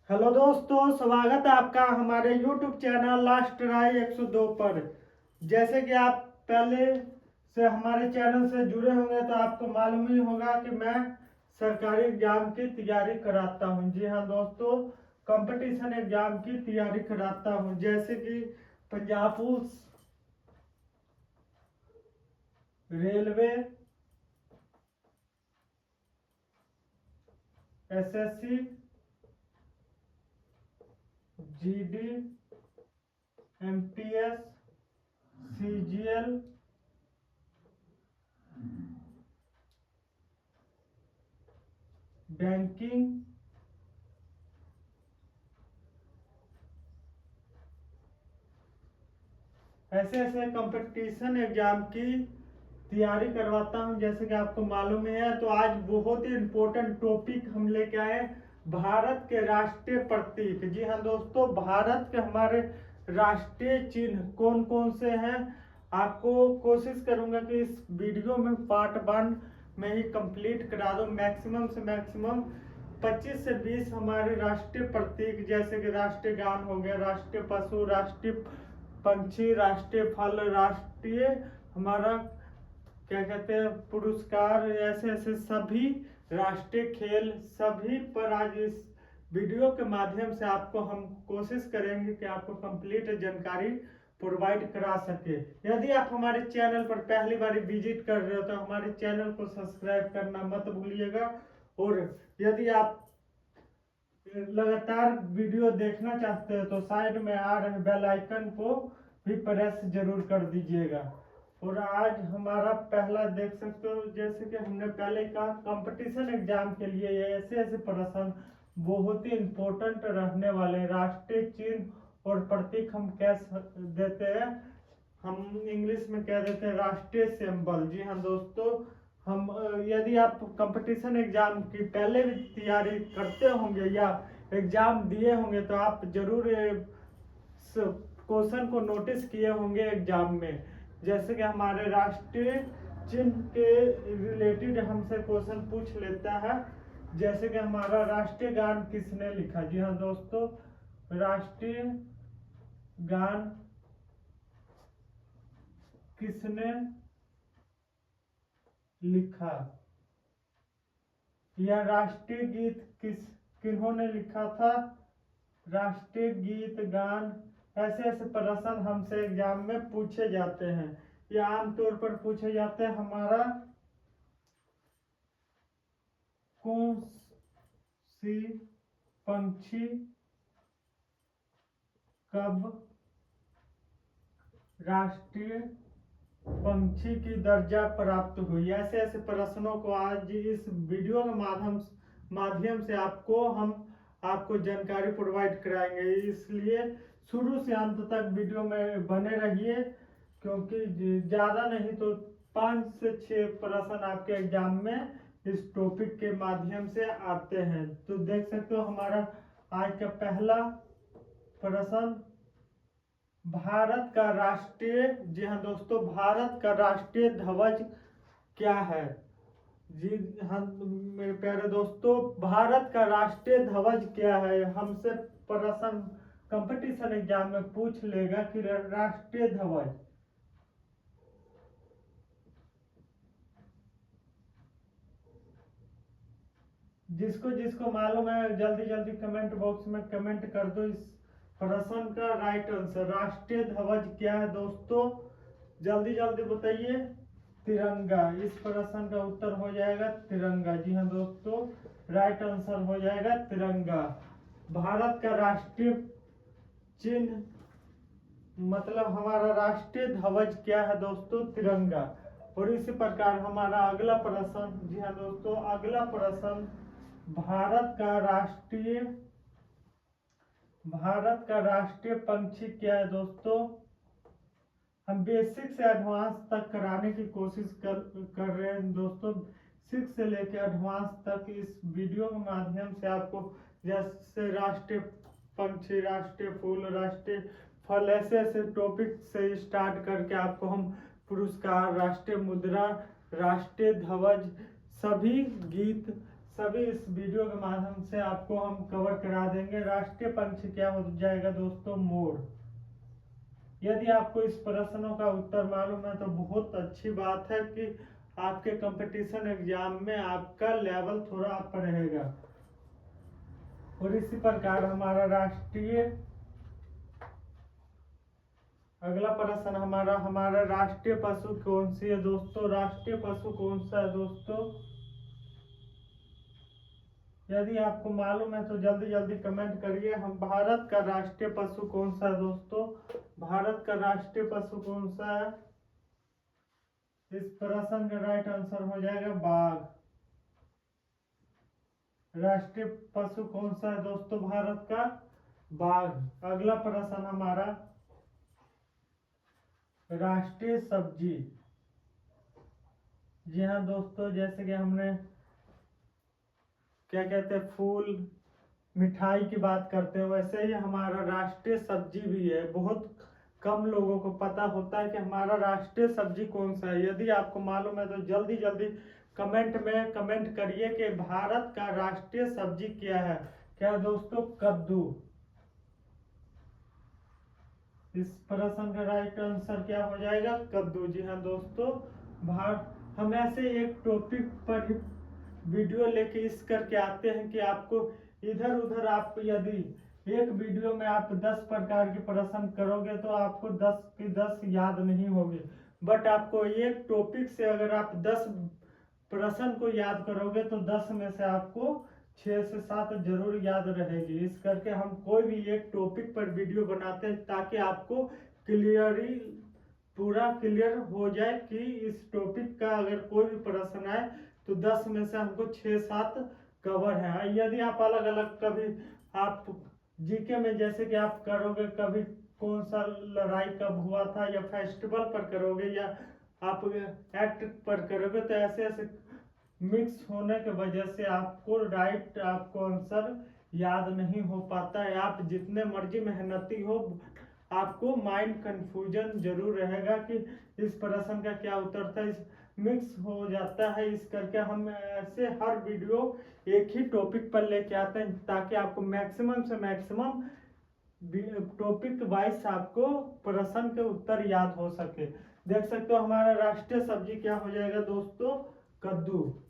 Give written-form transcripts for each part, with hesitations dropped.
Hello दोस्तों, स्वागत है आपका हमारे YouTube चैनल लास्ट राय 102 पर। जैसे कि आप पहले से हमारे चैनल से जुड़े होंगे तो आपको मालूम ही होगा कि मैं सरकारी एग्जाम की तैयारी कराता हूं। जी हाँ दोस्तों, कंपटीशन एग्जाम की तैयारी कराता हूं, जैसे कि Punjab police, railway, SSC, GD, MTS, CGL, banking, ऐसे ऐसे कंपटीशन एग्जाम की तैयारी करवाता हूं। जैसे कि आपको मालूम ही है, तो आज बहुत ही इम्पोर्टेंट टॉपिक हम लेके आए, भारत के राष्ट्रीय प्रतीक। जी हाँ दोस्तों, भारत के हमारे राष्ट्रीय चिन्ह कौन कौन से हैं, आपको कोशिश करूंगा कि इस वीडियो में पार्ट 1 में ही कंप्लीट करा दूं। मैक्सिमम से मैक्सिमम 25 से 20 हमारे राष्ट्रीय प्रतीक, जैसे कि राष्ट्रीय गान हो गया, राष्ट्रीय पशु, राष्ट्रीय पंछी, राष्ट्रीय फल, राष्ट्रीय हमारा क्या कहते हैं पुरस्कार, ऐसे ऐसे सभी राष्ट्रीय खेल, सभी पर आज इस वीडियो के माध्यम से आपको हम कोशिश करेंगे कि आपको कंप्लीट जानकारी प्रोवाइड करा सके। यदि आप हमारे चैनल पर पहली बार विजिट कर रहे हो तो हमारे चैनल को सब्सक्राइब करना मत भूलिएगा, और यदि आप लगातार वीडियो देखना चाहते हैं तो साइड में आ रहे बेल आइकन को भी प्रेस जरूर कर दीजिएगा। और आज हमारा पहला देख सकते हो, जैसे कि हमने पहले कहा, कंपटीशन एग्जाम के लिए ये ऐसे ऐसे प्रश्न बहुत ही इंपॉर्टेंट रहने वाले। राष्ट्रीय चिन्ह और प्रतीक हम कह देते हैं, हम इंग्लिश में कह देते हैं राष्ट्रीय सिंबल। जी हाँ दोस्तों, हम यदि आप कंपटीशन एग्जाम की पहले भी तैयारी करते होंगे या एग्जाम दिए होंगे तो आप जरूर क्वेश्चन को नोटिस किए होंगे एग्जाम में। जैसे कि हमारे राष्ट्रीय चिन्ह के रिलेटेड हमसे क्वेश्चन पूछ लेता है, जैसे कि हमारा राष्ट्रीय गान किसने लिखा। जी हाँ दोस्तों, राष्ट्रीय गान किसने लिखा, या राष्ट्रीय गीत किन्होंने लिखा था, राष्ट्रीय गीत गान, ऐसे ऐसे प्रश्न हमसे एग्जाम में पूछे जाते हैं। ये आमतौर पर पूछे जाते हैं, हमारा कौन सी पंछी कब राष्ट्रीय पंछी की दर्जा प्राप्त हुई। ऐसे ऐसे प्रश्नों को आज इस वीडियो के माध्यम से आपको जानकारी प्रोवाइड कराएंगे, इसलिए शुरू से अंत तक वीडियो में बने रहिए, क्योंकि ज़्यादा नहीं तो 5 से 6 प्रश्न आपके एग्जाम में इस टॉपिक के माध्यम से आते हैं। तो देख सकते हो हमारा आज का पहला प्रश्न, भारत का राष्ट्रीय, जी हाँ दोस्तों, भारत का राष्ट्रीय ध्वज क्या है। जी हाँ मेरे प्यारे दोस्तों, भारत का राष्ट्रीय ध्वज क्या है, हमसे प्रश्न कंपटीशन एग्जाम में पूछ लेगा कि राष्ट्रीय ध्वज। जिसको जिसको मालूम है जल्दी जल्दी कमेंट बॉक्स में कमेंट कर दो इस प्रश्न का राइट आंसर। राष्ट्रीय ध्वज क्या है दोस्तों, जल्दी जल्दी बताइए। तिरंगा, इस प्रश्न का उत्तर हो जाएगा तिरंगा। जी हाँ दोस्तों, राइट आंसर हो जाएगा तिरंगा। भारत का राष्ट्रीय चिन्ह, मतलब हमारा राष्ट्रीय ध्वज क्या है दोस्तों, तिरंगा। और इसी प्रकार हमारा अगला प्रश्न, जी हाँ दोस्तों, अगला प्रश्न, भारत का राष्ट्रीय पंछी क्या है दोस्तों। हम बेसिक से एडवांस तक कराने की कोशिश कर रहे हैं दोस्तों, 6 से लेकर एडवांस तक इस वीडियो के माध्यम से आपको, जैसे राष्ट्रीय पंछी, राष्ट्रीय फूल, राष्ट्रीय फल, ऐसे ऐसे टॉपिक से स्टार्ट करके आपको हम पुरस्कार, राष्ट्रीय मुद्रा, राष्ट्रीय ध्वज, सभी गीत, सभी इस वीडियो के माध्यम से आपको हम कवर करा देंगे। राष्ट्रीय पंछी क्या हो जाएगा दोस्तों? मोर। यदि आपको इस प्रश्नों का उत्तर मालूम है तो बहुत अच्छी बात है कि आपके कंपटीशन एग्जाम में आपका लेवल थोड़ा अप रहेगा। और इसी प्रकार हमारा अगला प्रश्न हमारा राष्ट्रीय पशु कौन सी है दोस्तों? राष्ट्रीय पशु कौन सा है दोस्तों? यदि आपको मालूम है तो जल्दी जल्दी कमेंट करिए। हम भारत का राष्ट्रीय पशु कौन सा है दोस्तों? भारत का राष्ट्रीय पशु कौन सा है? इस प्रश्न का राइट आंसर हो जाएगा बाघ। राष्ट्रीय पशु कौन सा है दोस्तों भारत का? बाघ। अगला प्रश्न हमारा राष्ट्रीय सब्जी। जी हाँ दोस्तों, जैसे कि हमने क्या कहते हैं फूल मिठाई की बात करते हैं, वैसे ही हमारा राष्ट्रीय सब्जी भी है। बहुत कम लोगों को पता होता है कि हमारा राष्ट्रीय सब्जी कौन सा है। यदि आपको मालूम है तो जल्दी जल्दी कमेंट में कमेंट करिए कि भारत का राष्ट्रीय सब्जी क्या है। क्या है दोस्तों? कद्दू। इस प्रश्न का राइट आंसर क्या हो जाएगा? कद्दू। जी हाँ दोस्तों, हम ऐसे एक टॉपिक पर वीडियो लेके इस करके आते हैं कि आपको इधर उधर आप यदि एक वीडियो में आप 10 प्रकार के प्रश्न करोगे तो आपको 10 की 10 याद नहीं होगी। बट आपको एक टॉपिक से अगर आप 10 प्रश्न को याद करोगे तो 10 में से आपको 6 से 7 जरूर याद रहेगी। इस करके हम कोई भी एक टॉपिक पर वीडियो बनाते हैं ताकि आपको पूरा क्लियर हो जाए कि इस टॉपिक का अगर कोई भी प्रश्न आए तो 10 में से हमको 6-7 कवर है। यदि आप अलग अलग कभी आप जीके में जैसे कि आप करोगे कभी कौन सा लड़ाई कब हुआ था, या फेस्टिवल पर करोगे, या आप एक्ट पर करोगे, तो ऐसे ऐसे मिक्स होने की वजह से आपको आपको आंसर याद नहीं हो पाता है। आप जितने मर्जी मेहनती हो आपको माइंड कंफ्यूजन जरूर रहेगा कि इस प्रश्न का क्या उत्तर था, इस मिक्स हो जाता है। इस करके हम ऐसे हर वीडियो एक ही टॉपिक पर लेके आते हैं ताकि आपको मैक्सिमम से मैक्सिमम टॉपिक वाइज आपको प्रश्न के उत्तर याद हो सके। देख सकते हो हमारा राष्ट्रीय सब्जी क्या हो जाएगा दोस्तों? कद्दू।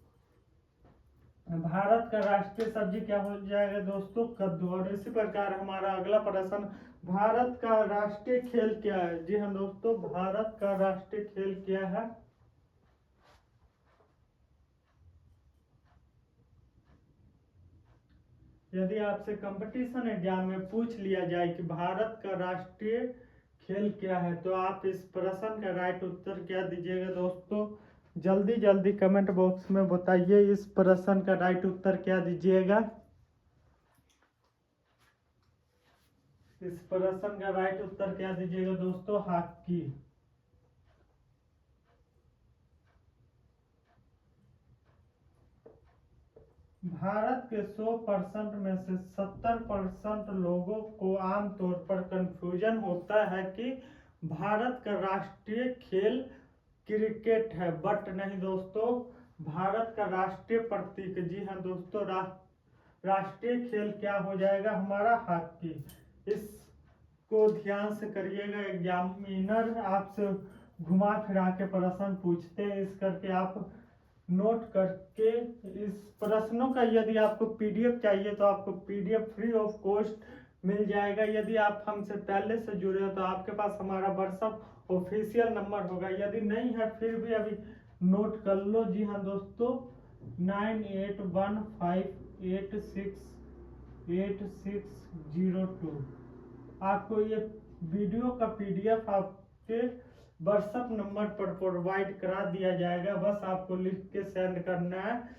भारत का राष्ट्रीय सब्जी क्या हो जाएगा दोस्तों? कद्दू। और इसी प्रकार हमारा अगला प्रश्न, भारत का राष्ट्रीय खेल क्या है? जी हाँ दोस्तों, भारत का राष्ट्रीय खेल क्या है? यदि आपसे कंपटीशन एग्जाम में पूछ लिया जाए कि भारत का राष्ट्रीय खेल क्या है तो आप इस प्रश्न का राइट उत्तर क्या दीजिएगा दोस्तों? जल्दी जल्दी कमेंट बॉक्स में बताइए इस प्रश्न का राइट उत्तर क्या दीजिएगा। इस प्रश्न का राइट उत्तर क्या दीजिएगा दोस्तों? हॉकी। भारत के 100% में से 70% लोगों को आमतौर पर कंफ्यूजन होता है कि भारत का राष्ट्रीय खेल क्रिकेट है, बट नहीं दोस्तों, भारत का राष्ट्रीय प्रतीक, जी हाँ दोस्तों, राष्ट्रीय खेल क्या हो जाएगा हमारा? हॉकी। इसको ध्यान से करिएगा, एग्जामिनर आपसे घुमा फिरा के प्रश्न पूछते हैं। इस करके आप नोट करके इस प्रश्नों का यदि आपको पीडीएफ चाहिए तो आपको पीडीएफ फ्री ऑफ कॉस्ट मिल जाएगा। यदि आप हमसे पहले से जुड़े हो तो आपके पास हमारा व्हाट्सएप ऑफिशियल नंबर होगा, यदि नहीं है फिर भी अभी नोट कर लो। जी हाँ दोस्तों, 9815868602। आपको ये वीडियो का पीडीएफ आपके व्हाट्सएप नंबर पर प्रोवाइड करा दिया जाएगा। बस आपको लिख के सेंड करना है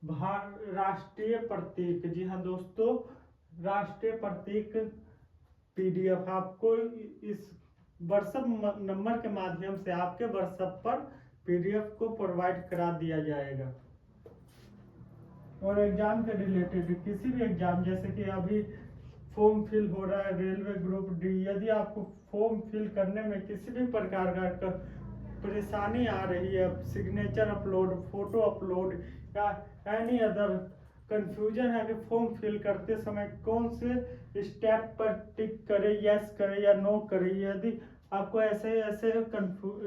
राष्ट्रीय प्रतीक। जी हाँ दोस्तों, राष्ट्रीय प्रतीक पीडीएफ आपको इस व्हाट्सएप नंबर के माध्यम से आपके व्हाट्सएप पर पीडीएफ को प्रोवाइड करा दिया जाएगा। और एग्जाम के रिलेटेड किसी भी एग्जाम, जैसे कि अभी फॉर्म फिल हो रहा है रेलवे ग्रुप डी, यदि आपको फॉर्म फिल करने में किसी भी प्रकार का परेशानी आ रही है, सिग्नेचर अपलोड, फोटो अपलोड या एनी अदर कंफ्यूजन है कि फॉर्म फिल करते समय कौन से स्टेप पर टिक करे, यस करे या नो करे, यदि आपको ऐसे ऐसे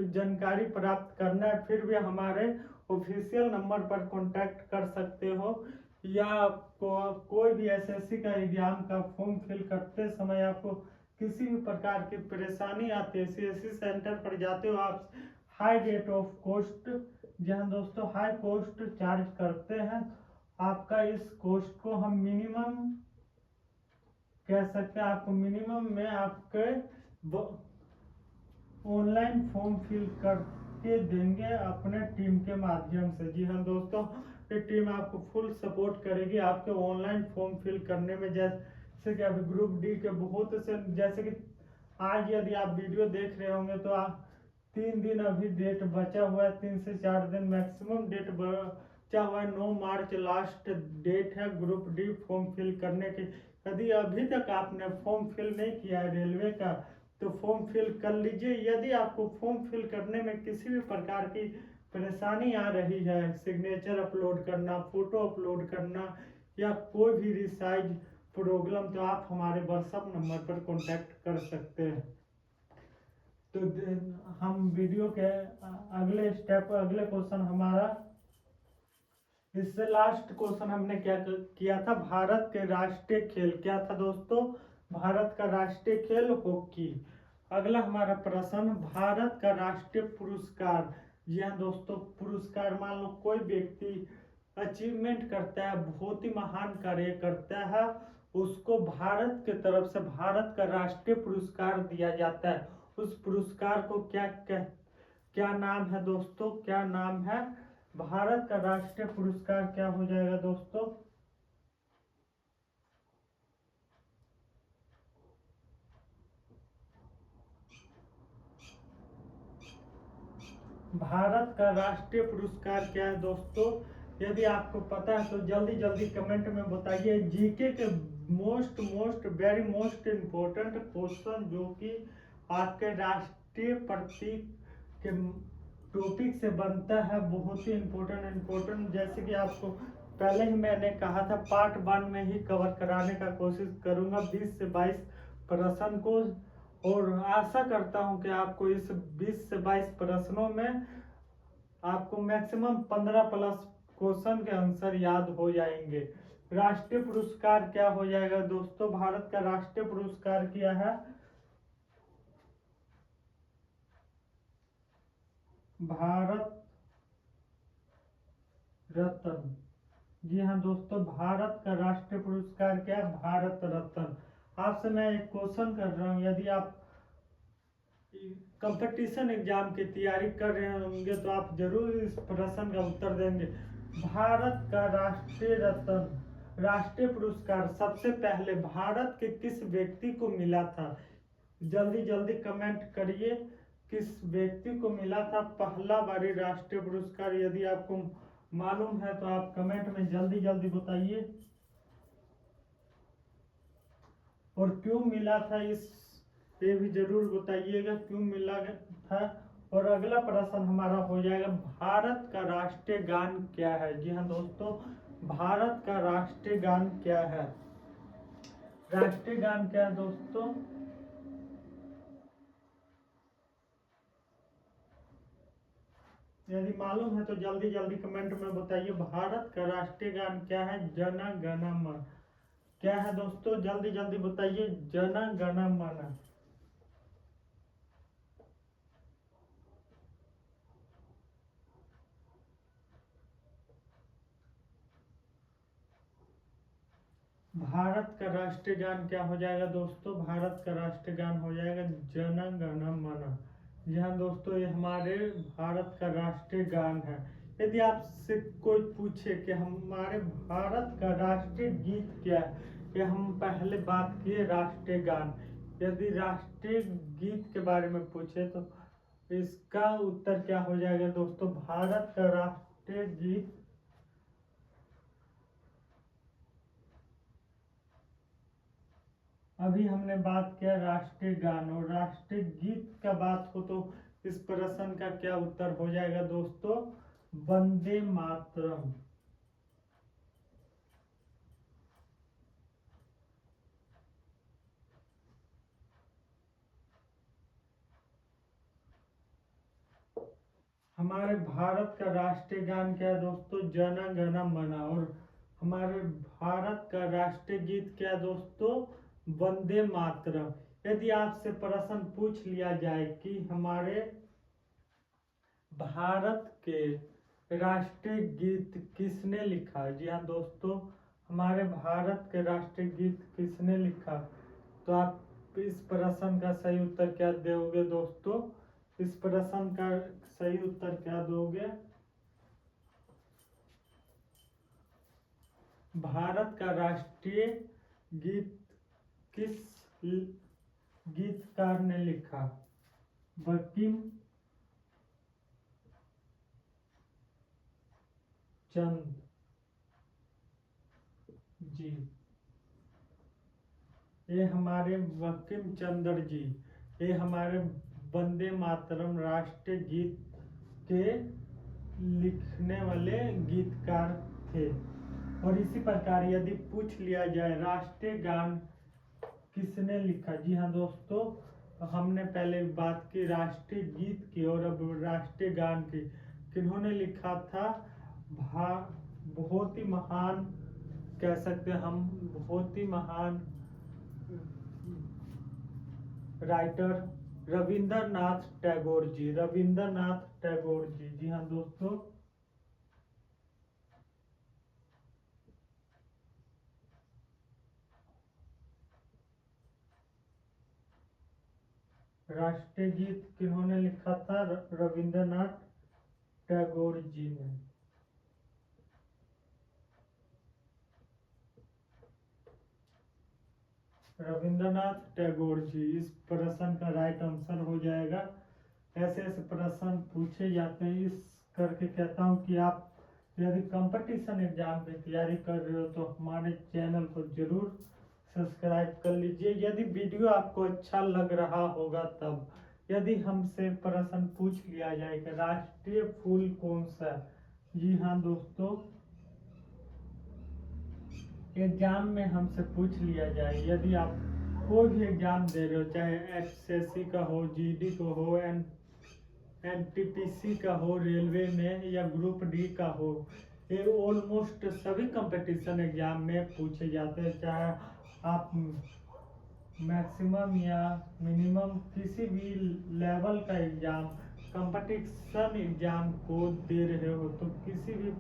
जानकारी प्राप्त करना है, फिर भी हमारे ऑफिशियल नंबर पर कांटेक्ट कर सकते हो। या आपको कोई भी एसएससी का एग्जाम का फॉर्म फिल करते समय आपको किसी भी प्रकार की परेशानी आती है, सीएससी सेंटर पर जाते हो आप, हाई रेट ऑफ कॉस्ट, जहाँ दोस्तों हाई कॉस्ट चार्ज करते हैं आपका। इस कॉस्ट को हम मिनिमम कह सकते हैं, आपको मिनिमम में आपके ऑनलाइन फॉर्म फिल करके देंगे अपने टीम के माध्यम से। जी हाँ दोस्तों, ये टीम आपको फुल सपोर्ट करेगी आपके ऑनलाइन फॉर्म फिल करने में। जैसे कि अभी ग्रुप डी के बहुत से, जैसे कि आज यदि आप वीडियो देख रहे होंगे तो आप 3 दिन अभी डेट बचा हुआ है, 3 से 4 दिन मैक्सिमम डेट बचा हुआ है। 9 मार्च लास्ट डेट है ग्रुप डी फॉर्म फिल करने की। यदि अभी तक आपने फॉर्म फिल नहीं किया है रेलवे का तो फॉर्म फिल कर लीजिए। यदि आपको फॉर्म फिल करने में किसी भी प्रकार की परेशानी आ रही है, सिग्नेचर अपलोड करना, फोटो अपलोड करना या कोई भी रिसाइज प्रॉब्लम, तो आप हमारे व्हाट्सएप नंबर पर कांटेक्ट कर सकते हैं। तो हम वीडियो के अगले स्टेप, अगले क्वेश्चन हमारा, इससे लास्ट क्वेश्चन हमने क्या किया था, भारत के राष्ट्रीय खेल क्या था दोस्तों, भारत का राष्ट्रीय खेल हॉकी। अगला हमारा प्रश्न, भारत का राष्ट्रीय पुरस्कार। जी हाँ दोस्तों, पुरस्कार मान लो कोई व्यक्ति अचीवमेंट करता है, बहुत ही महान कार्य करता है, उसको भारत की तरफ से भारत का राष्ट्रीय पुरस्कार दिया जाता है। उस पुरस्कार को क्या नाम है दोस्तों, क्या नाम है, भारत का राष्ट्रीय पुरस्कार क्या हो जाएगा दोस्तों, भारत का राष्ट्रीय पुरस्कार क्या है दोस्तों। यदि आपको पता है तो जल्दी जल्दी कमेंट में बताइए। जीके के most very most important question जो कि आपके राष्ट्रीय प्रतीक के टॉपिक से बनता है, बहुत ही इम्पोर्टेंट। जैसे कि आपको पहले ही मैंने कहा था, पार्ट 1 में ही कवर कराने का कोशिश करूंगा 20 से 22 प्रश्न को, और आशा करता हूं कि आपको इस 20 से 22 प्रश्नों में आपको मैक्सिमम 15 प्लस क्वेश्चन के आंसर याद हो जाएंगे। राष्ट्रीय पुरस्कार क्या हो जाएगा दोस्तों, भारत का राष्ट्रीय पुरस्कार क्या है, भारत रत्न। जी हाँ दोस्तों, भारत का राष्ट्रीय पुरस्कार क्या है, भारत रत्न। आपसे मैं एक क्वेश्चन कर रहा हूँ, यदि आप कंपटीशन एग्जाम की तैयारी कर रहे होंगे तो आप जरूर इस प्रश्न का उत्तर देंगे। भारत का राष्ट्रीय रत्न, राष्ट्रीय पुरस्कार सबसे पहले भारत के किस व्यक्ति को मिला था, जल्दी जल्दी कमेंट करिए, किस व्यक्ति को मिला था पहला बारी राष्ट्रीय पुरस्कार। यदि आपको मालूम है तो आप कमेंट में जल्दी जल्दी बताइए, और क्यों मिला था इस ये भी जरूर बताइएगा क्यों मिला था। और अगला प्रश्न हमारा हो जाएगा, भारत का राष्ट्रीय गान क्या है। जी हाँ दोस्तों, भारत का राष्ट्रीय गान क्या है, राष्ट्रीय गान क्या है दोस्तों, यदि मालूम है तो जल्दी जल्दी कमेंट में बताइए। भारत का राष्ट्रीय गान क्या है, जन गण मन। क्या है दोस्तों, जल्दी जल्दी बताइए, जन गण मन। भारत का राष्ट्रीय गान क्या हो जाएगा दोस्तों, भारत का राष्ट्रीय गान हो जाएगा जन गण मन। जी हाँ दोस्तों, ये हमारे भारत का राष्ट्रीय गान है। यदि आपसे कोई पूछे कि हमारे भारत का राष्ट्रीय गीत क्या है, ये हम पहले बात किए राष्ट्रीय गान, यदि राष्ट्रीय गीत के बारे में पूछे तो इसका उत्तर क्या हो जाएगा दोस्तों, भारत का राष्ट्रीय गीत, अभी हमने बात किया राष्ट्रीय गान, और राष्ट्रीय गीत का बात हो तो इस प्रश्न का क्या उत्तर हो जाएगा दोस्तों? वंदे मातरम। हमारे भारत का राष्ट्रीय गान क्या है दोस्तों? जन गण मन। और हमारे भारत का राष्ट्रीय गीत क्या है दोस्तों? वंदे मातरम। यदि आपसे प्रश्न पूछ लिया जाए कि हमारे भारत के राष्ट्रीय गीत किसने लिखा? जी हाँ दोस्तों, हमारे भारत के राष्ट्रीय गीत किसने लिखा? तो आप इस प्रश्न का सही उत्तर क्या दोगे दोस्तों? इस प्रश्न का सही उत्तर क्या दोगे? भारत का राष्ट्रीय गीत किस गीतकार ने लिखा? बंकिम चंद्र जी। ये हमारे बंकिम चंद्र जी, ये हमारे वंदे मातरम राष्ट्रीय गीत के लिखने वाले गीतकार थे। और इसी प्रकार यदि पूछ लिया जाए राष्ट्रीय गान किसने लिखा? जी हाँ दोस्तों, हमने पहले बात की राष्ट्रीय गीत की और अब राष्ट्रीय गान की। किन्होंने लिखा था? बहुत ही महान कह सकते हैं हम, बहुत ही महान राइटर रविंद्रनाथ टैगोर जी। रविंद्रनाथ टैगोर जी, जी हाँ दोस्तों। राष्ट्रीय गीत किन्होंने लिखा था? रविंद्रनाथ टैगोर जी ने। रविंद्रनाथ टैगोर जी इस प्रश्न का राइट आंसर हो जाएगा। ऐसे ऐसे प्रश्न पूछे जाते हैं, इस करके कहता हूँ कि आप यदि कंपटीशन एग्जाम की तैयारी कर रहे हो तो हमारे चैनल को जरूर सब्सक्राइब कर लीजिए। यदि वीडियो आपको अच्छा लग रहा होगा तब। यदि हमसे प्रश्न पूछ लिया जाए कि राष्ट्रीय फूल कौन सा? जी हाँ दोस्तों, एग्जाम में हमसे पूछ लिया जाए, यदि आप कोई भी एग्जाम दे रहे हो, चाहे एसएससी का हो, जीडी को हो, एनटीपीसी का हो, रेलवे में, या ग्रुप डी का हो, ये ऑलमोस्ट सभी कंपटीशन एग्जाम में पूछे जाते हैं। चाहे आप मैक्सिमम या मिनिमम किसी भी लेवल का एग्जाम, कंपटीशन एग्जाम को दे रहे हो तो किसी भी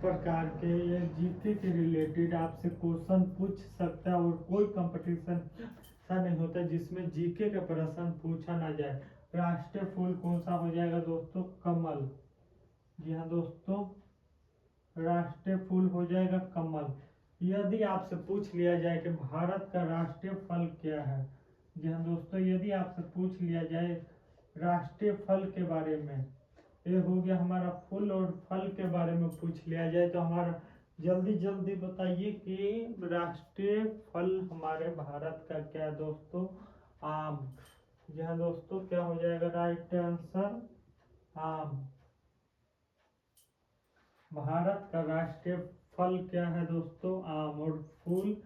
प्रकार के ये जीके के रिलेटेड आपसे क्वेश्चन पूछ सकता है। और कोई कंपटीशन ऐसा नहीं होता जिसमें जीके का प्रश्न पूछा ना जाए। राष्ट्रीय फूल कौन सा हो जाएगा दोस्तों? कमल। जी हाँ दोस्तों, राष्ट्रीय फूल हो जाएगा कमल। यदि आपसे पूछ लिया जाए कि भारत का राष्ट्रीय फल क्या है? जी हाँ दोस्तों, यदि आपसे पूछ लिया जाए राष्ट्रीय फल के बारे में, ये हो गया हमारा फूल और फल के बारे में पूछ लिया जाए तो हमारा जल्दी जल्दी बताइए कि राष्ट्रीय फल हमारे भारत का क्या है दोस्तों? आम। जी हाँ दोस्तों, क्या हो जाएगा राइट आंसर? आम। भारत का राष्ट्रीय फल क्या है दोस्तों? आम। और फूल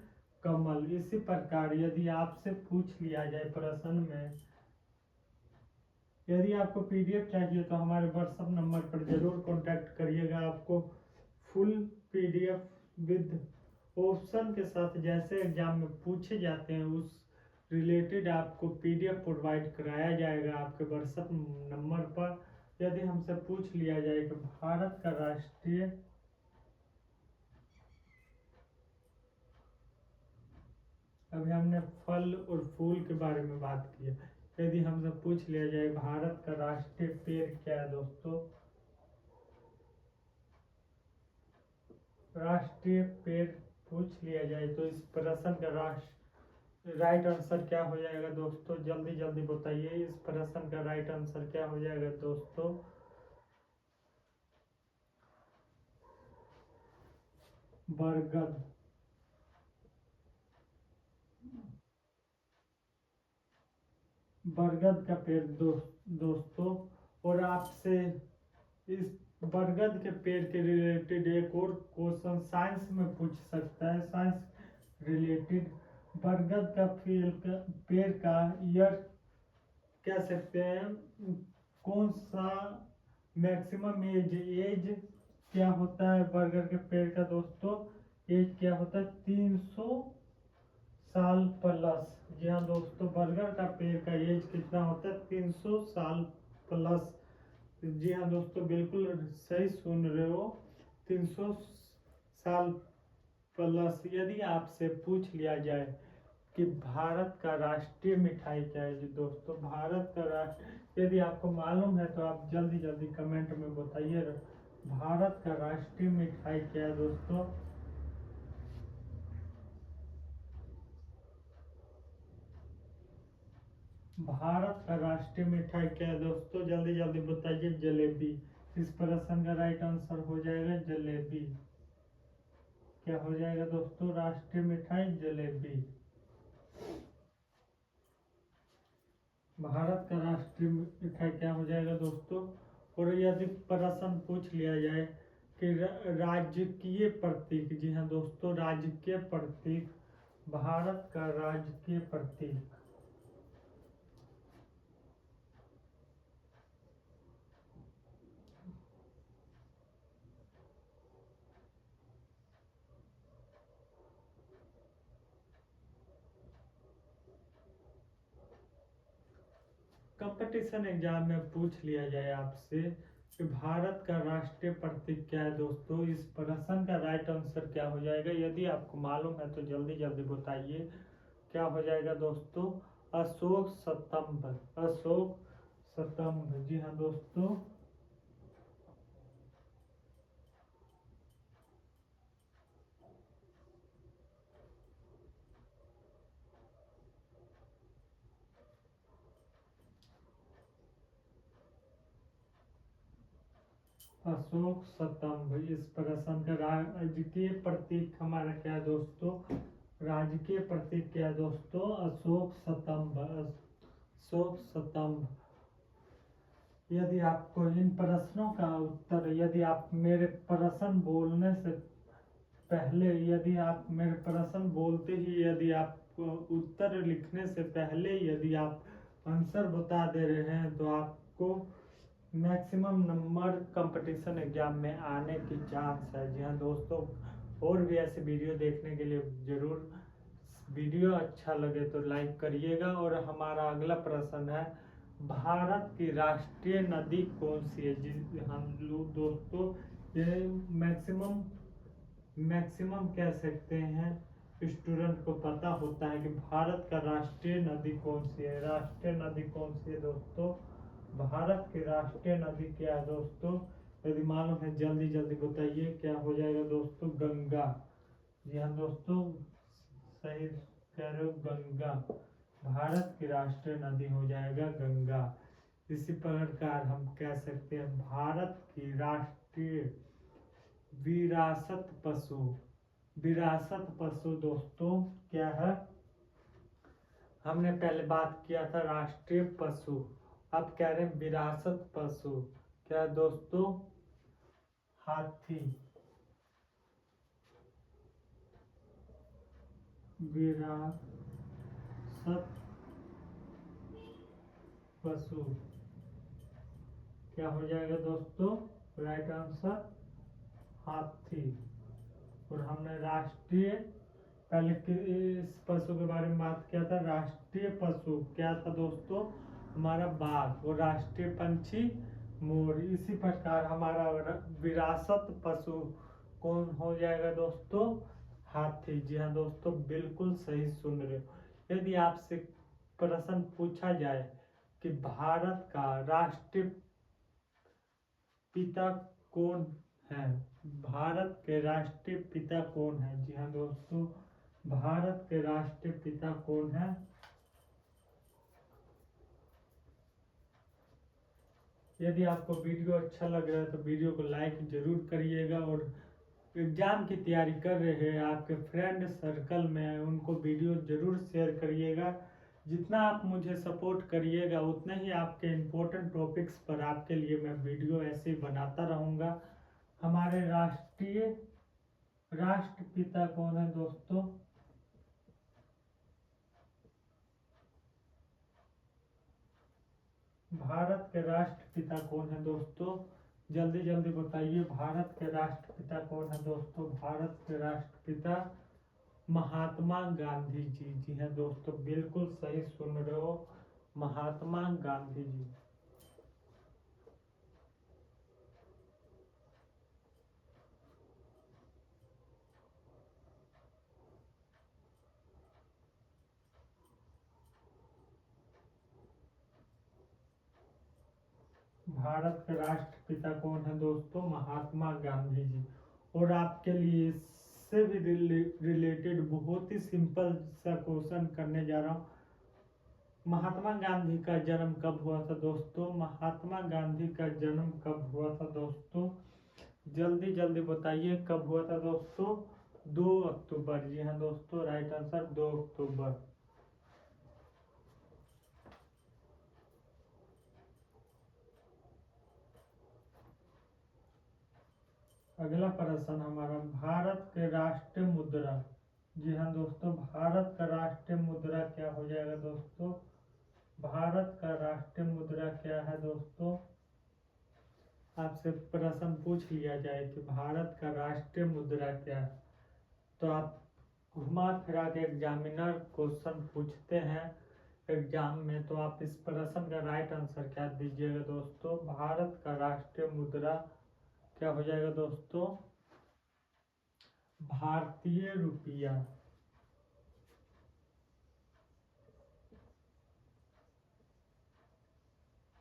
कमल। इसी प्रकार यदि आपसे पूछ लिया जाए प्रश्न में, यदि आपको पीडीएफ चाहिए तो हमारे व्हाट्सएप नंबर पर जरूर कांटेक्ट करिएगा। आपको फुल पीडीएफ विद ऑप्शन के साथ जैसे एग्जाम में पूछे जाते हैं उस रिलेटेड आपको पीडीएफ प्रोवाइड कराया जाएगा आपके व्हाट्सएप नंबर पर। यदि हमसे पूछ लिया जाए कि भारत का राष्ट्रीय अभी हमने फल और फूल के बारे में बात की है, यदि हमसे पूछ लिया जाए भारत का राष्ट्रीय पेड़ क्या है दोस्तों? राष्ट्रीय पेड़ पूछ लिया जाए तो इस प्रश्न का राइट आंसर क्या हो जाएगा दोस्तों? जल्दी जल्दी बताइए, इस प्रश्न का राइट आंसर क्या हो जाएगा दोस्तों? बरगद। बरगद का पेड़ दोस्तों, और आपसे इस बरगद के पेड़ के रिलेटेड एक और क्वेश्चन साइंस में पूछ सकता है, साइंस रिलेटेड। बरगद का पेड़ का ईयर कह सकते हैं, कौन सा मैक्सिमम एज क्या होता है बरगद के पेड़ का दोस्तों? एज क्या होता है? 300 साल प्लस। जी हाँ दोस्तों, बरगद का पेड़ का एज कितना होता है? 300 साल प्लस। जी हाँ दोस्तों, बिल्कुल सही सुन रहे हो, 300 साल प्लस। यदि आपसे पूछ लिया जाए कि भारत का राष्ट्रीय मिठाई क्या है? जी दोस्तों, भारत का राष्ट्र, यदि आपको मालूम है तो आप जल्दी जल्दी कमेंट में बताइए, भारत का राष्ट्रीय मिठाई क्या है दोस्तों? भारत का राष्ट्रीय मिठाई क्या है दोस्तों? जल्दी जल्दी बताइए। जलेबी। इस प्रश्न का राइट आंसर हो जाएगा जलेबी। क्या हो जाएगा दोस्तों? राष्ट्रीय मिठाई जलेबी। भारत का राष्ट्रीय मिठाई क्या हो जाएगा दोस्तों? और यदि प्रश्न पूछ लिया जाए कि राजकीय प्रतीक, जी हाँ दोस्तों, राजकीय प्रतीक, भारत का राजकीय प्रतीक। कंपटीशन एग्जाम में पूछ लिया जाए आपसे कि भारत का राष्ट्रीय प्रतीक क्या है दोस्तों, इस प्रश्न का राइट आंसर क्या हो जाएगा? यदि आपको मालूम है तो जल्दी जल्दी बताइए। क्या हो जाएगा दोस्तों? अशोक स्तंभ। अशोक स्तंभ। जी हाँ दोस्तों, अशोक स्तंभ। इस प्रश्न का राजकीय प्रतीक हमारा क्या है दोस्तों? राजकीय प्रतीक क्या है दोस्तों? अशोक स्तंभ। अशोक स्तंभ। यदि आपको इन प्रश्नों का उत्तर, यदि आप मेरे प्रश्न बोलने से पहले, यदि आप मेरे प्रश्न बोलते ही, यदि आप उत्तर लिखने से पहले यदि आप आंसर बता दे रहे हैं तो आपको मैक्सिमम नंबर कंपटीशन एग्जाम में आने की चांस है। जी हाँ दोस्तों, और भी ऐसे वीडियो देखने के लिए जरूर, वीडियो अच्छा लगे तो लाइक करिएगा। और हमारा अगला प्रश्न है, भारत की राष्ट्रीय नदी कौन सी है? जी हम लोग दोस्तों, ये मैक्सिमम मैक्सिमम कह सकते हैं स्टूडेंट को पता होता है कि भारत का राष्ट्रीय नदी कौन सी है। राष्ट्रीय नदी कौन सी है दोस्तों? भारत की राष्ट्रीय नदी क्या है दोस्तों? यदि मालूम है जल्दी जल्दी बताइए। क्या हो जाएगा दोस्तों? गंगा। जी हाँ दोस्तों, सही कह रहे हो, गंगा। भारत की राष्ट्रीय नदी हो जाएगा गंगा। इसी प्रकार हम कह सकते हैं भारत की राष्ट्रीय विरासत पशु। विरासत पशु दोस्तों क्या है? हमने पहले बात किया था राष्ट्रीय पशु, अब कह रहे हैं विरासत पशु। क्या दोस्तों? हाथी। विरासत पशु क्या हो जाएगा दोस्तों? राइट आंसर हाथी। और हमने राष्ट्रीय, पहले इस पशु के बारे में बात किया था, राष्ट्रीय पशु क्या था दोस्तों? हमारा बाघ। और राष्ट्रीय पंछी मोर। इसी प्रकार हमारा विरासत पशु कौन हो जाएगा दोस्तों? हाथी। जी हाँ दोस्तों, बिल्कुल सही सुन रहे हो। यदि आपसे प्रश्न पूछा जाए कि भारत का राष्ट्रीय पिता कौन है? भारत के राष्ट्रीय पिता कौन है? जी हाँ दोस्तों, भारत के राष्ट्रीय पिता कौन है? यदि आपको वीडियो अच्छा लग रहा है तो वीडियो को लाइक जरूर करिएगा। और एग्जाम की तैयारी कर रहे हैं आपके फ्रेंड सर्कल में, उनको वीडियो जरूर शेयर करिएगा जितना आप मुझे सपोर्ट करिएगा उतने ही आपके इम्पोर्टेंट टॉपिक्स पर आपके लिए मैं वीडियो ऐसे ही बनाता रहूँगा। हमारे राष्ट्रपिता कौन है दोस्तों? भारत के राष्ट्रपिता कौन है दोस्तों? जल्दी जल्दी बताइए, भारत के राष्ट्रपिता कौन है दोस्तों? भारत के राष्ट्रपिता महात्मा गांधी जी। जी हाँ दोस्तों, बिल्कुल सही सुन रहे हो, महात्मा गांधी जी। भारत के राष्ट्रपिता कौन है दोस्तों? महात्मा गांधी जी। और आपके लिए इससे भी रिलेटेड बहुत ही सिंपल सा क्वेश्चन करने जा रहा हूँ। महात्मा गांधी का जन्म कब हुआ था दोस्तों? महात्मा गांधी का जन्म कब हुआ था दोस्तों? जल्दी जल्दी बताइए, कब हुआ था दोस्तों? 2 अक्टूबर। जी हाँ दोस्तों, राइट आंसर 2 अक्टूबर। अगला प्रश्न हमारा, भारत के राष्ट्रीय मुद्रा। जी हाँ दोस्तों, भारत का राष्ट्रीय मुद्रा क्या हो जाएगा दोस्तों? भारत का राष्ट्रीय मुद्रा क्या है दोस्तों? आपसे प्रश्न पूछ लिया जाए कि भारत का राष्ट्रीय मुद्रा क्या है, तो आप घुमा फिरा के एग्जामिनर क्वेश्चन पूछते हैं एग्जाम में, तो आप इस प्रश्न का राइट आंसर क्या दीजिएगा दोस्तों? भारत का राष्ट्रीय मुद्रा क्या हो जाएगा दोस्तों? भारतीय रुपया।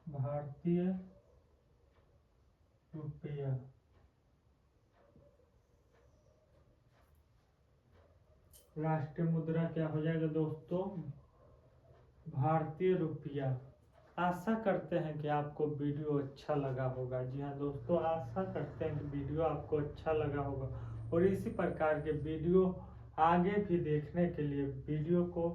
भारतीय रुपया। राष्ट्रीय मुद्रा क्या हो जाएगा दोस्तों? भारतीय रुपया। आशा करते हैं कि आपको वीडियो अच्छा लगा होगा। जी हाँ दोस्तों, आशा करते हैं कि वीडियो आपको अच्छा लगा होगा, और इसी प्रकार के वीडियो आगे भी देखने के लिए वीडियो को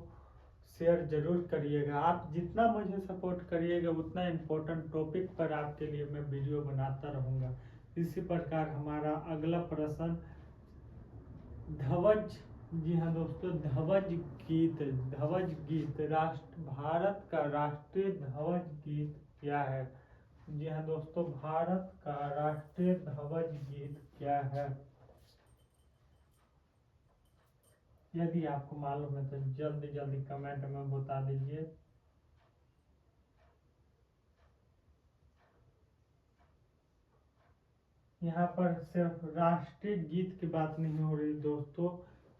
शेयर जरूर करिएगा। आप जितना मुझे सपोर्ट करिएगा उतना इम्पोर्टेंट टॉपिक पर आपके लिए मैं वीडियो बनाता रहूँगा। इसी प्रकार हमारा अगला प्रश्न, ध्वज। जी हाँ दोस्तों, ध्वज गीत। ध्वज गीत भारत का राष्ट्रीय ध्वज गीत क्या है? जी हाँ दोस्तों, भारत का राष्ट्रीय ध्वज गीत क्या है? यदि आपको मालूम है तो जल्दी जल्दी कमेंट में बता दीजिए। यहाँ पर सिर्फ राष्ट्रीय गीत की बात नहीं हो रही दोस्तों,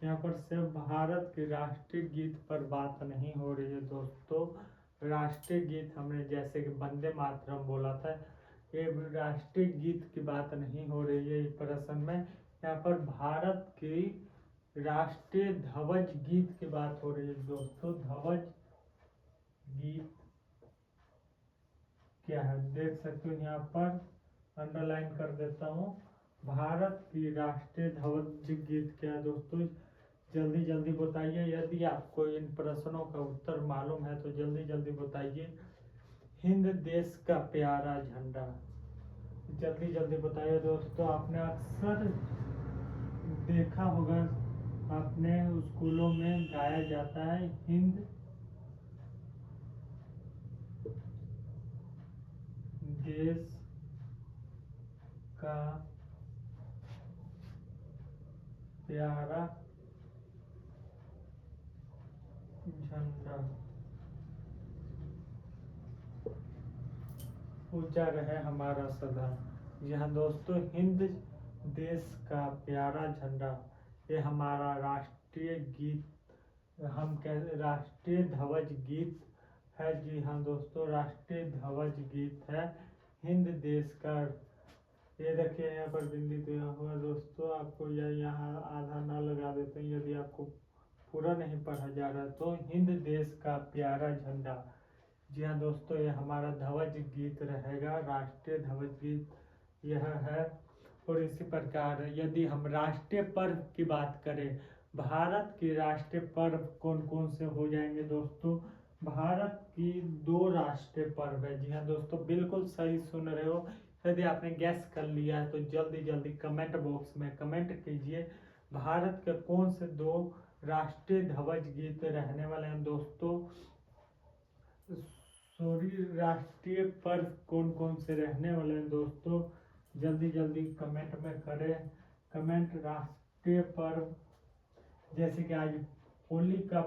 यहाँ पर सिर्फ भारत के राष्ट्रीय गीत पर बात नहीं हो रही है दोस्तों। राष्ट्रीय गीत हमने जैसे कि वंदे मातरम बोला था, ये राष्ट्रीय गीत की बात नहीं हो रही है इस प्रश्न में। यहाँ पर भारत की राष्ट्रीय ध्वज गीत की बात हो रही है दोस्तों। ध्वज गीत क्या है देख सकते हो, यहाँ पर अंडरलाइन कर देता हूँ। भारत की राष्ट्रीय ध्वज गीत क्या है दोस्तों? जल्दी जल्दी बताइए। यदि आपको इन प्रश्नों का उत्तर मालूम है तो जल्दी जल्दी बताइए। हिंद देश का प्यारा झंडा। जल्दी जल्दी बताइए दोस्तों। आपने अक्सर देखा होगा, अपने स्कूलों में गाया जाता है, हिंद देश का प्यारा झंडा, ऊंचा रहे हमारा सदा। जी हाँ दोस्तों, हिंद देश का प्यारा झंडा, ये हमारा राष्ट्रीय गीत, हम कह राष्ट्रीय ध्वज गीत है। जी हाँ दोस्तों, राष्ट्रीय ध्वज गीत है हिंद देश का। ये देखिए यहाँ पर बिंदी दिया हुआ दोस्तों, आपको यह यहाँ आधा ना लगा देते हैं यदि आपको पूरा नहीं पढ़ा जा रहा तो। हिंद देश का प्यारा झंडा। जी हाँ दोस्तों, ये हमारा ध्वज गीत रहेगा, राष्ट्रीय ध्वज गीत यह है। और इसी प्रकार यदि हम राष्ट्रीय पर्व की बात करें, भारत के राष्ट्रीय पर्व कौन कौन से हो जाएंगे दोस्तों? भारत की 2 राष्ट्रीय पर्व है। जी हाँ दोस्तों, बिल्कुल सही सुन रहे हो। यदि आपने गैस कर लिया है तो जल्दी जल्दी कमेंट बॉक्स में कमेंट कीजिए। भारत के कौन से 2 राष्ट्रीय ध्वज गीत रहने वाले हैं दोस्तों? सॉरी, राष्ट्रीय पर्व कौन कौन से रहने वाले हैं दोस्तों? जल्दी जल्दी कमेंट में करें कमेंट। राष्ट्रीय पर्व जैसे कि आज होली का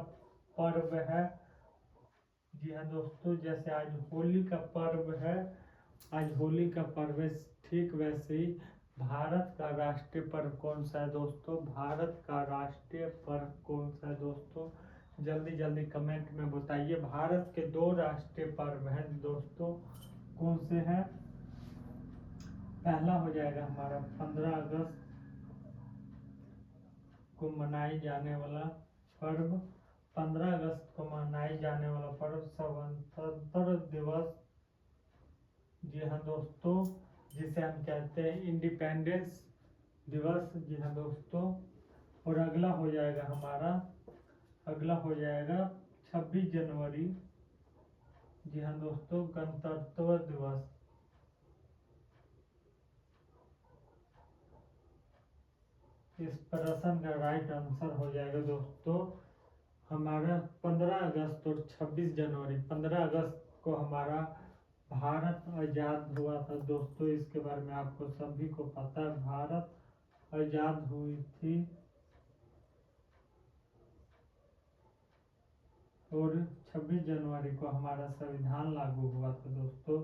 पर्व है। जी हाँ दोस्तों, जैसे आज होली का पर्व है, आज होली का पर्व है, ठीक वैसे ही भारत का राष्ट्रीय पर्व कौन सा है दोस्तों? भारत का राष्ट्रीय पर्व कौन सा है दोस्तों? जल्दी जल्दी कमेंट में बताइए। भारत के 2 राष्ट्रीय पर्व हैं दोस्तों, कौन से हैं? पहला हो जाएगा हमारा 15 अगस्त को मनाई जाने वाला पर्व। 15 अगस्त को मनाई जाने वाला पर्व स्वतंत्रता दिवस। जी हाँ दोस्तों, जिसे हम कहते हैं इंडिपेंडेंस दिवस। जी हाँ दोस्तों, और अगला हो जाएगा 26 जनवरी। जी हाँ दोस्तों, गणतंत्र दिवस। इस प्रश्न का राइट आंसर हो जाएगा दोस्तों हमारा 15 अगस्त और 26 जनवरी। 15 अगस्त को हमारा भारत आजाद हुआ था दोस्तों, इसके बारे में आपको सभी को पता है। भारत आजाद हुई थी और 26 जनवरी को हमारा संविधान लागू हुआ था दोस्तों।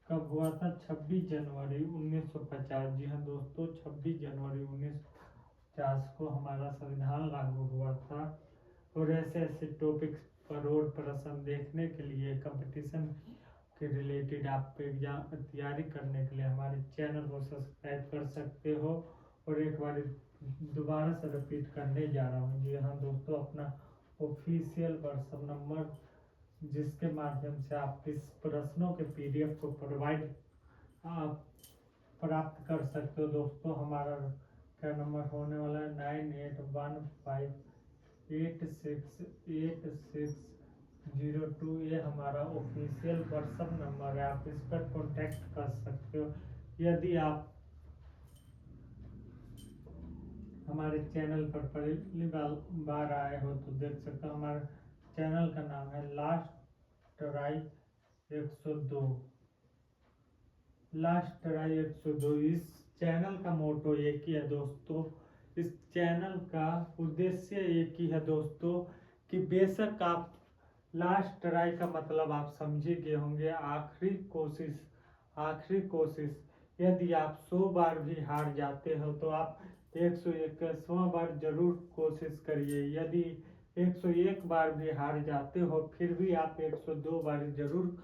कब हुआ था? 26 जनवरी 1950। जी हाँ दोस्तों, 26 जनवरी 1950 को हमारा संविधान लागू हुआ था। और ऐसे ऐसे टॉपिक्स पर और प्रश्न देखने के लिए, कंपटीशन के रिलेटेड आप एग्जाम तैयारी करने के लिए हमारे चैनल को सब्सक्राइब कर सकते हो। और एक बार दोबारा से रिपीट करने जा रहा हूँ। जी हाँ दोस्तों, अपना ऑफिशियल व्हाट्सएप नंबर जिसके माध्यम से आप इस प्रश्नों के PDF को आप प्राप्त कर सकते हो दोस्तों। हमारा क्या नंबर होने वाला है? 9815868602। ये हमारा ऑफिशियल व्हाट्सएप नंबर है, आप इस पर कॉन्टेक्ट कर सकते हो। यदि आप हमारे चैनल पर पहली बार आए हो तो देख सकते हो, हमारे चैनल का नाम है लास्ट ट्राई 102। Last try 102। इस चैनल का मोटो एक ही है दोस्तों। इस चैनल का उद्देश्य एक ही है दोस्तों कि बेशक आप लास्ट ट्राई का मतलब आप समझे गए होंगे, आखिरी कोशिश। आखिरी कोशिश। यदि आप 100 बार भी हार जाते हो तो आप 101वां बार जरूर कोशिश करिए। यदि 101 बार भी हार जाते हो फिर भी आप 102 बार जरूर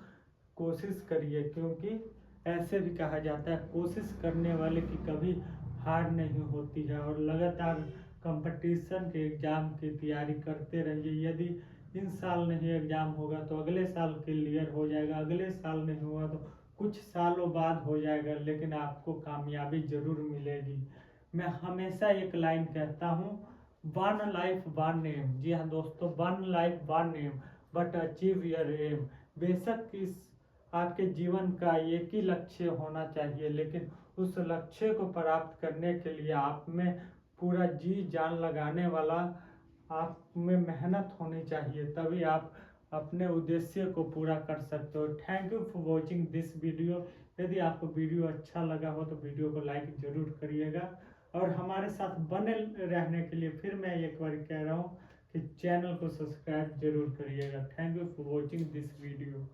कोशिश करिए, क्योंकि ऐसे भी कहा जाता है कोशिश करने वाले की कभी हार नहीं होती है। और लगातार कंपटीशन के एग्ज़ाम की तैयारी करते रहिए। यदि इन साल नहीं एग्ज़ाम होगा तो अगले साल क्लियर हो जाएगा, अगले साल नहीं हुआ तो कुछ सालों बाद हो जाएगा, लेकिन आपको कामयाबी जरूर मिलेगी। मैं हमेशा एक लाइन कहता हूँ, वन लाइफ वन एम। जी हाँ दोस्तों, one life one aim but achieve your aim. बेशक इस आपके जीवन का एक ही लक्ष्य होना चाहिए, लेकिन उस लक्ष्य को प्राप्त करने के लिए आप में पूरा जी जान लगाने वाला आप में मेहनत होनी चाहिए, तभी आप अपने उद्देश्य को पूरा कर सकते हो। Thank you for watching this video. यदि आपको वीडियो अच्छा लगा हो तो वीडियो को लाइक जरूर करिएगा। और हमारे साथ बने रहने के लिए फिर मैं एक बार कह रहा हूँ कि चैनल को सब्सक्राइब जरूर करिएगा। Thank you for watching this video.